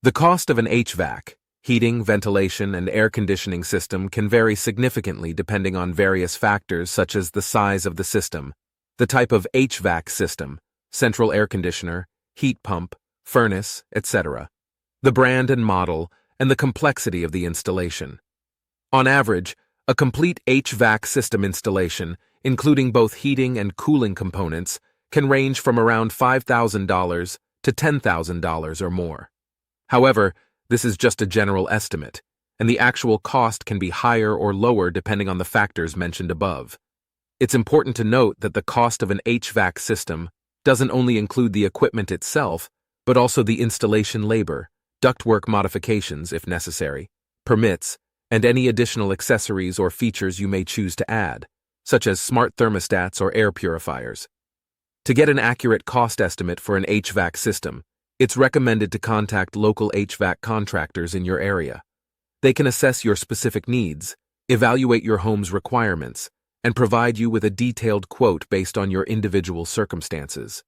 The cost of an HVAC, heating, ventilation, and air conditioning system can vary significantly depending on various factors such as the size of the system, the type of HVAC system, central air conditioner, heat pump, furnace, etc., the brand and model, and the complexity of the installation. On average, a complete HVAC system installation, including both heating and cooling components, can range from around $5,000 to $10,000 or more. However, this is just a general estimate, and the actual cost can be higher or lower depending on the factors mentioned above. It's important to note that the cost of an HVAC system doesn't only include the equipment itself, but also the installation labor, ductwork modifications if necessary, permits, and any additional accessories or features you may choose to add, such as smart thermostats or air purifiers. To get an accurate cost estimate for an HVAC system, it's recommended to contact local HVAC contractors in your area. They can assess your specific needs, evaluate your home's requirements, and provide you with a detailed quote based on your individual circumstances.